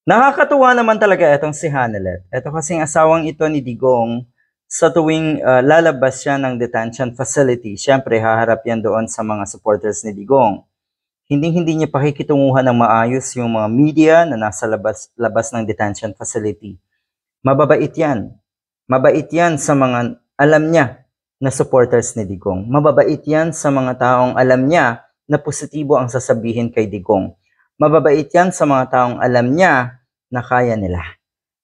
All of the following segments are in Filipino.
Nakakatuwa naman talaga itong si Hanelet. Ito kasing asawang ito ni Digong, sa tuwing lalabas siya ng detention facility, syempre haharap yan doon sa mga supporters ni Digong. Hindi niya pakikitunguhan ng maayos yung mga media na nasa labas ng detention facility. Mababait yan. Mabait yan sa mga alam niya na supporters ni Digong. Mababait yan sa mga taong alam niya na positibo ang sasabihin kay Digong. Mababait yan sa mga taong alam niya na kaya nila.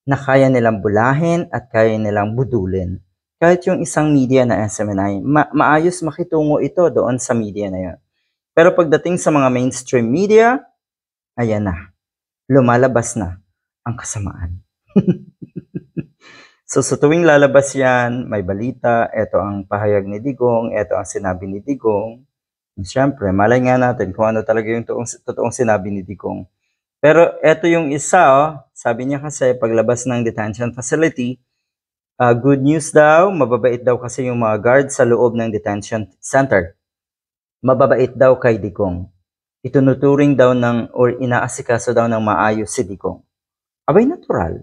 Na kaya nilang bulahin at kaya nilang budulin. Kahit yung isang media na SMNI, maayos makitungo ito doon sa media na yun. Pero pagdating sa mga mainstream media, ayan na, lumalabas na ang kasamaan. So sa tuwing lalabas yan, may balita, eto ang pahayag ni Digong, eto ang sinabi ni Digong. Siyempre, malay nga natin kung ano talaga yung totoong sinabi ni Digong. Pero eto yung isa, sabi niya kasi paglabas ng detention facility, good news daw, mababait daw kasi yung mga guard sa loob ng detention center. Mababait daw kay Digong. Itunuturing daw or inaasikaso daw ng maayos si Digong. Abay natural.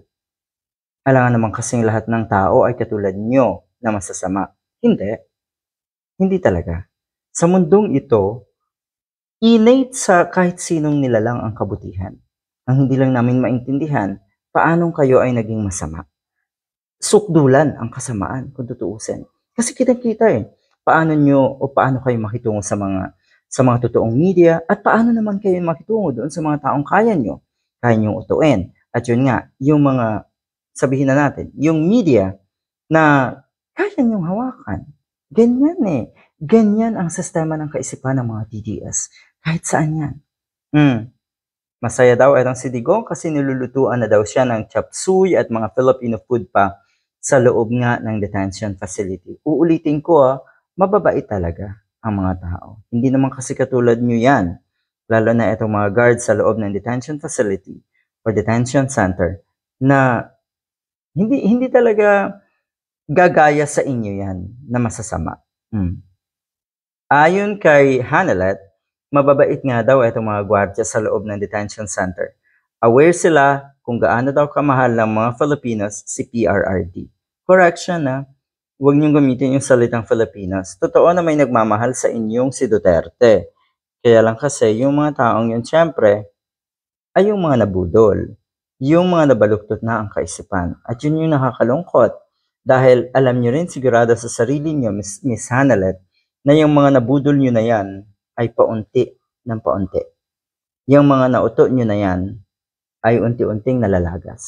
Alangan naman kasing lahat ng tao ay katulad nyo na masasama. Hindi. Hindi talaga. Sa mundong ito, innate sa kahit sinong nilalang ang kabutihan. Ang hindi lang namin maintindihan, paanong kayo ay naging masama. Sukdulan ang kasamaan kung tutuusin. Kasi kita-kita paano kayo makitungo sa mga totoong media at paano naman kayo makitungo doon sa mga taong kaya nyong utuin. At yun nga, yung mga sabihin na natin, yung media na kaya nyong hawakan. Ganyan Ganyan ang sistema ng kaisipan ng mga DDS. Kahit saan yan. Masaya daw itong si Digong kasi nilulutuan na daw siya ng chop suey at mga Filipino food pa sa loob nga ng detention facility. Uulitin ko, mababait talaga ang mga tao. Hindi naman kasi katulad nyo yan. Lalo na itong mga guards sa loob ng detention facility or detention center na hindi talaga gagaya sa inyo yan na masasama. Ayon kay Hanelet, mababait nga daw itong mga gwardiya sa loob ng detention center. Aware sila kung gaano daw kamahal ng mga Filipinos si PRRD. Correction na, huwag niyong gamitin yung salitang Filipinos. Totoo na may nagmamahal sa inyong si Duterte. Kaya lang kasi yung mga taong yun, syempre, ay yung mga nabudol. Yung mga nabaluktot na ang kaisipan. At yun yung nakakalungkot. Dahil alam nyo rin sigurado sa sarili nyo, Miss Hanelet, na yung mga nabudol nyo na yan ay paunti ng paunti. Yung mga nauto nyo na yan ay unti-unting nalalagas.